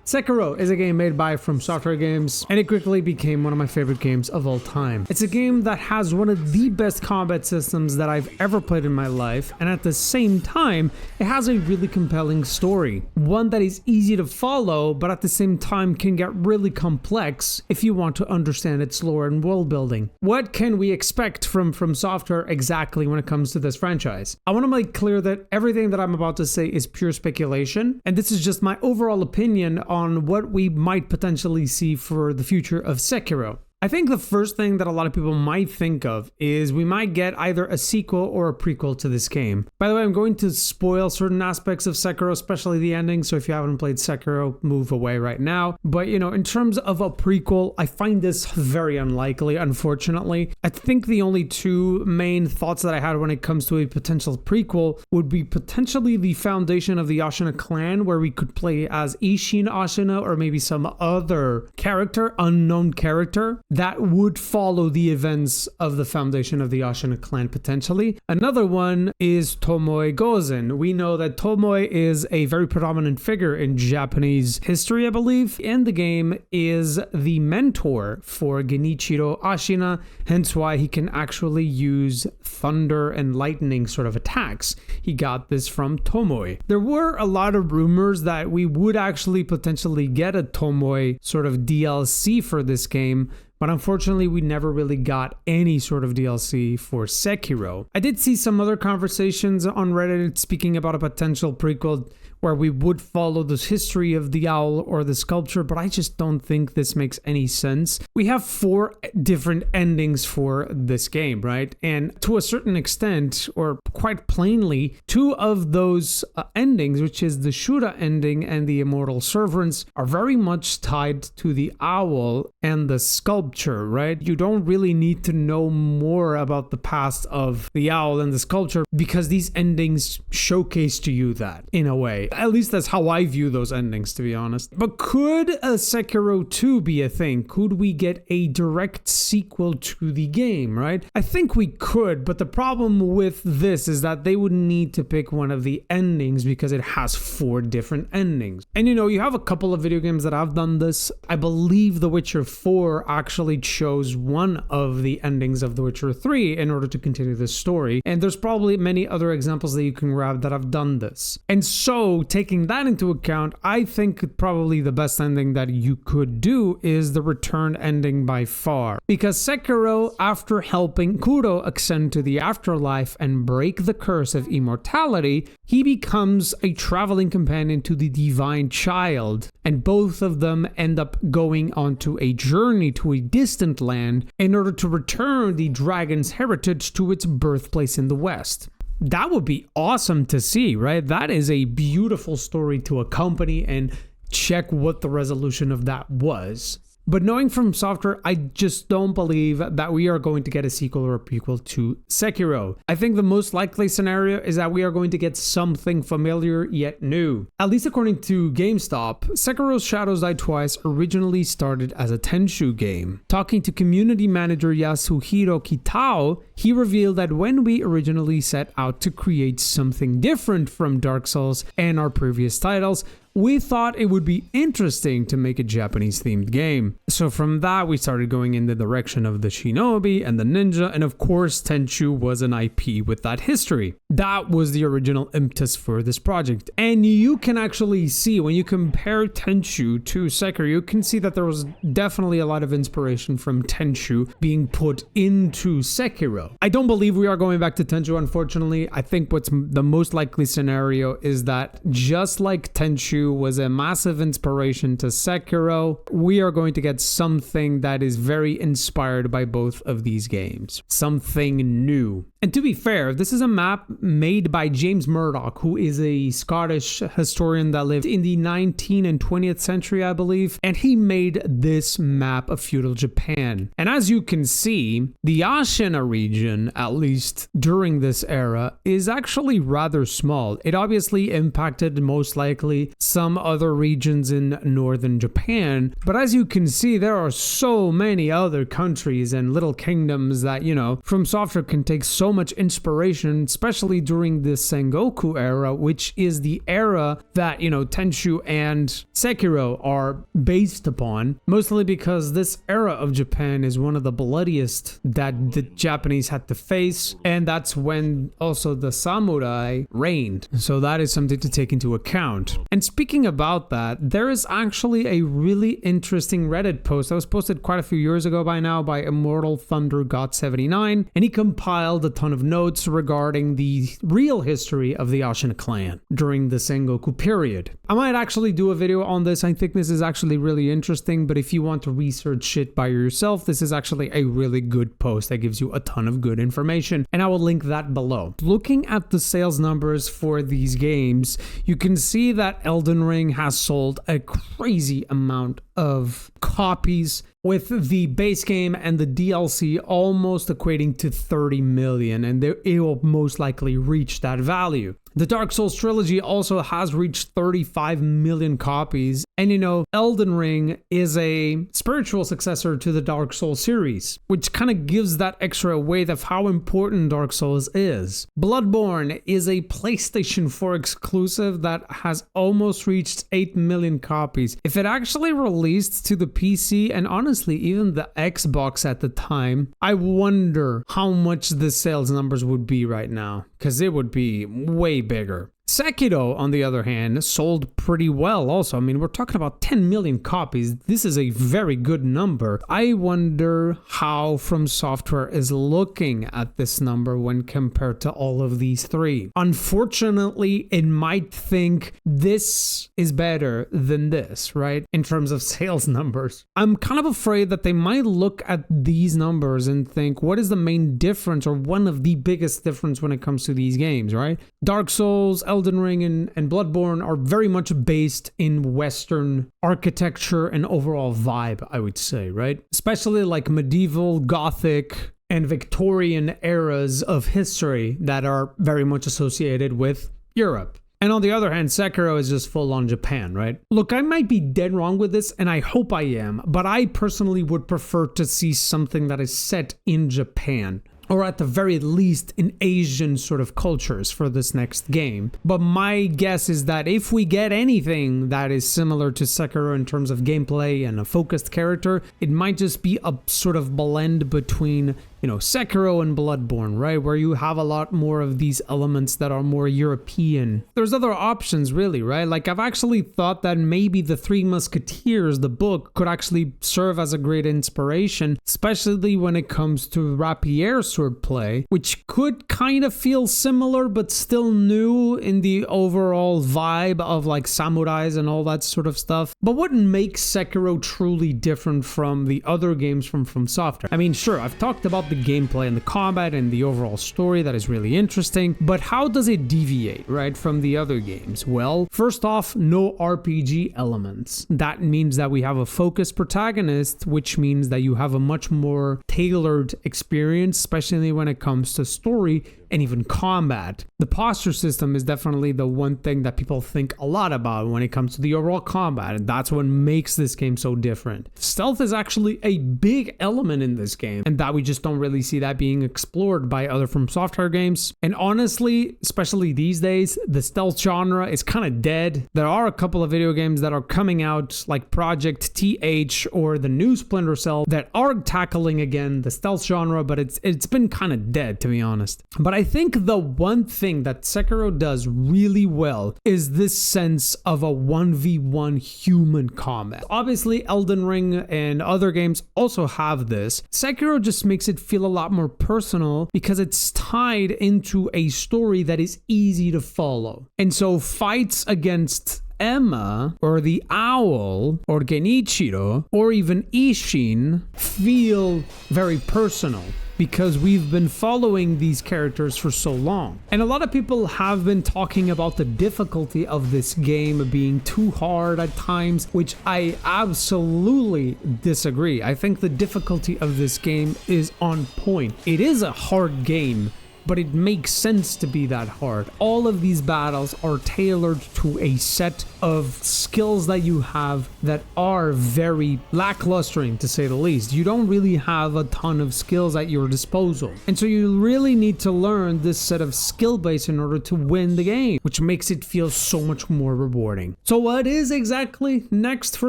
Sekiro is a game made by From Software Games, and it quickly became one of my favorite games of all time. It's a game that has one of the best combat systems that I've ever played in my life, and at the same time, it has a really compelling story. One that is easy to follow, but at the same time can get really complex if you want to understand its lore and world building. What can we expect from Software exactly when it comes to this franchise? I want to make clear that everything that I'm about to say is pure speculation, and this is just my overall opinion on what we might potentially see for the future of Sekiro. I think the first thing that a lot of people might think of is we might get either a sequel or a prequel to this game. By the way, I'm going to spoil certain aspects of Sekiro, especially the ending, so if you haven't played Sekiro, move away right now. But, in terms of a prequel, I find this very unlikely, unfortunately. I think the only two main thoughts that I had when it comes to a potential prequel would be potentially the foundation of the Ashina clan, where we could play as Ishin Ashina or maybe some other character, unknown character, that would follow the events of the foundation of the Ashina clan potentially. Another one is Tomoe Gozen. We know that Tomoe is a very predominant figure in Japanese history, I believe, and the game is the mentor for Genichiro Ashina, hence why he can actually use thunder and lightning sort of attacks. He got this from Tomoe. There were a lot of rumors that we would actually potentially get a Tomoe sort of DLC for this game, but unfortunately, we never really got any sort of DLC for Sekiro. I did see some other conversations on Reddit speaking about a potential prequel where we would follow the history of the owl or the sculpture, but I just don't think this makes any sense. We have 4 different endings for this game, right? And to a certain extent, or quite plainly, 2 of those endings, which is the Shura ending and the Immortal Servants, are very much tied to the owl and the sculpture, right? You don't really need to know more about the past of the owl and the sculpture because these endings showcase to you that in a way. At least that's how I view those endings, to be honest. But could a Sekiro 2 be a thing? Could we get a direct sequel to the game, right? I think we could, but the problem with this is that they would need to pick one of the endings because it has 4 different endings. And you have a couple of video games that have done this. I believe The Witcher 4 actually chose one of the endings of The Witcher 3 in order to continue the story. And there's probably many other examples that you can grab that have done this. And so, taking that into account, I think probably the best ending that you could do is the return ending by far. Because Sekiro, after helping Kouto ascend to the afterlife and break the curse of immortality, he becomes a traveling companion to the divine child. And both of them end up going onto a journey to a distant land in order to return the dragon's heritage to its birthplace in the West. That would be awesome to see, right? That is a beautiful story to accompany and check what the resolution of that was. But knowing From Software, I just don't believe that we are going to get a sequel or a prequel to Sekiro. I think the most likely scenario is that we are going to get something familiar yet new. At least according to GameStop, Sekiro's Shadows Die Twice originally started as a Tenchu game. Talking to community manager Yasuhiro Kitao, he revealed that when we originally set out to create something different from Dark Souls and our previous titles, we thought it would be interesting to make a Japanese-themed game. So from that, we started going in the direction of the shinobi and the ninja, and of course, Tenchu was an IP with that history. That was the original impetus for this project. And you can actually see, when you compare Tenchu to Sekiro, you can see that there was definitely a lot of inspiration from Tenchu being put into Sekiro. I don't believe we are going back to Tenchu, unfortunately. I think what's the most likely scenario is that just like Tenchu was a massive inspiration to Sekiro, we are going to get something that is very inspired by both of these games. Something new. And to be fair, this is a map made by James Murdoch, who is a Scottish historian that lived in the 19th and 20th century, I believe, and he made this map of feudal Japan. And as you can see, the Ashina region, at least during this era, is actually rather small. It obviously impacted most likely some other regions in northern Japan. But as you can see, there are so many other countries and little kingdoms that, you know, From Software can take so much inspiration, especially during the Sengoku era, which is the era that, you know, Tenchu and Sekiro are based upon, mostly because this era of Japan is one of the bloodiest that the Japanese had to face, and that's when also the samurai reigned. So that is something to take into account. And speaking about that, there is actually a really interesting Reddit post that was posted quite a few years ago by now by Immortal Thunder God 79, and he compiled a ton of notes regarding the real history of the Ashina clan during the Sengoku period. I might actually do a video on this. I think this is actually really interesting, but if you want to research shit by yourself, this is actually a really good post that gives you a ton of good information, and I will link that below. Looking at the sales numbers for these games, you can see that Elden Ring has sold a crazy amount of copies, with the base game and the DLC almost equating to 30 million, and it will most likely reach that value. The Dark Souls trilogy also has reached 35 million copies, and you know, Elden Ring is a spiritual successor to the Dark Souls series, which kind of gives that extra weight of how important Dark Souls is. Bloodborne is a PlayStation 4 exclusive that has almost reached 8 million copies. If it actually released to the PC and honestly even the Xbox at the time, I wonder how much the sales numbers would be right now, because it would be way bigger. Sekiro, on the other hand, sold pretty well also. I mean, we're talking about 10 million copies. This is a very good number. I wonder how From Software is looking at this number when compared to all of these three. Unfortunately, it might think this is better than this, right? In terms of sales numbers. I'm kind of afraid that they might look at these numbers and think, what is the main difference or one of the biggest difference when it comes to these games, right? Dark Souls, Elden Ring, and Bloodborne are very much based in Western architecture and overall vibe, I would say, right? Especially like medieval, Gothic, and Victorian eras of history that are very much associated with Europe. And on the other hand, Sekiro is just full on Japan, right? Look, I might be dead wrong with this, and I hope I am, but I personally would prefer to see something that is set in Japan, or at the very least in Asian sort of cultures for this next game. But my guess is that if we get anything that is similar to Sekiro in terms of gameplay and a focused character, it might just be a sort of blend between, you know, Sekiro and Bloodborne, right? Where you have a lot more of these elements that are more European. There's other options really, right? Like I've actually thought that maybe the Three Musketeers, the book, could actually serve as a great inspiration, especially when it comes to rapier swordplay, which could kind of feel similar but still new in the overall vibe of like samurais and all that sort of stuff. But what makes Sekiro truly different from the other games from Software? I mean, sure, I've talked about the gameplay and the combat and the overall story that is really interesting, but how does it deviate, right, from the other games? Well, first off, no RPG elements. That means that we have a focused protagonist, which means that you have a much more tailored experience, especially when it comes to story and even combat. The posture system is definitely the one thing that people think a lot about when it comes to the overall combat, and that's what makes this game so different. Stealth is actually a big element in this game, and that we just don't really see that being explored by other From Software games. And honestly, especially these days, the stealth genre is kind of dead. There are a couple of video games that are coming out, like Project TH or the new Splinter Cell, that are tackling again the stealth genre, but it's been kind of dead, to be honest. But I think the one thing that Sekiro does really well is this sense of a 1v1 human combat. Obviously, Elden Ring and other games also have this. Sekiro just makes it feel a lot more personal because it's tied into a story that is easy to follow. And so fights against Emma or the Owl or Genichiro or even Ishin feel very personal, because we've been following these characters for so long. And a lot of people have been talking about the difficulty of this game being too hard at times, which I absolutely disagree. I think the difficulty of this game is on point. It is a hard game but it makes sense to be that hard. All of these battles are tailored to a set of skills that you have that are very lacklustering, to say the least. You don't really have a ton of skills at your disposal, and so you really need to learn this set of skill base in order to win the game, which makes it feel so much more rewarding. So what is exactly next for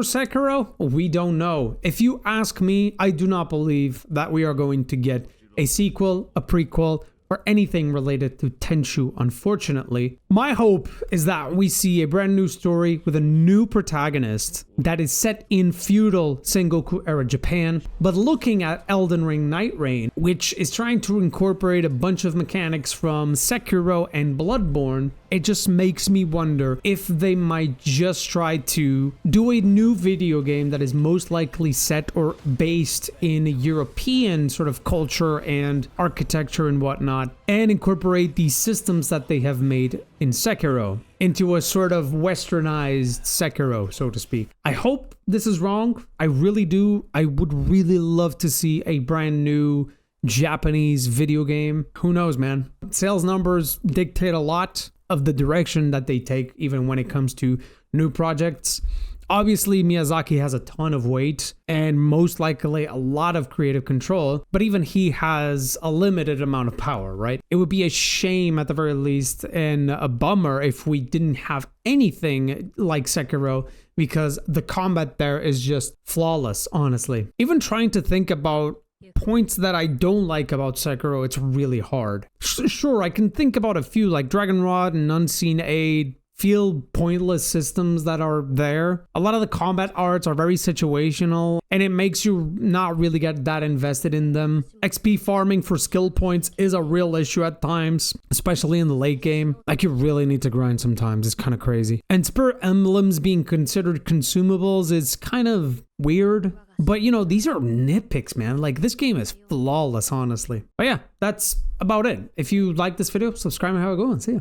Sekiro? We don't know. If you ask me, I do not believe that we are going to get a sequel, a prequel, or anything related to Tenchu, unfortunately. My hope is that we see a brand new story with a new protagonist that is set in feudal Sengoku era Japan, but looking at Elden Ring Night Reign, which is trying to incorporate a bunch of mechanics from Sekiro and Bloodborne. It just makes me wonder if they might just try to do a new video game that is most likely set or based in European sort of culture and architecture and whatnot, and incorporate these systems that they have made in Sekiro into a sort of westernized Sekiro, so to speak. I hope this is wrong. I really do. I would really love to see a brand new Japanese video game. Who knows, man? Sales numbers dictate a lot of the direction that they take, even when it comes to new projects. Obviously, Miyazaki has a ton of weight and most likely a lot of creative control, but even he has a limited amount of power, right? It would be a shame at the very least and a bummer if we didn't have anything like Sekiro, because the combat there is just flawless, honestly. Even trying to think about points that I don't like about Sekiro, it's really hard. Sure, I can think about a few like Dragon Rod and Unseen Aid, feel pointless systems that are there. A lot of the combat arts are very situational, and it makes you not really get that invested in them. XP farming for skill points is a real issue at times, especially in the late game. Like, you really need to grind sometimes. It's kind of crazy. And Spirit Emblems being considered consumables is kind of weird. But, you know, these are nitpicks, man. Like, this game is flawless, honestly. But yeah, that's about it. If you like this video, subscribe and have a go and see ya.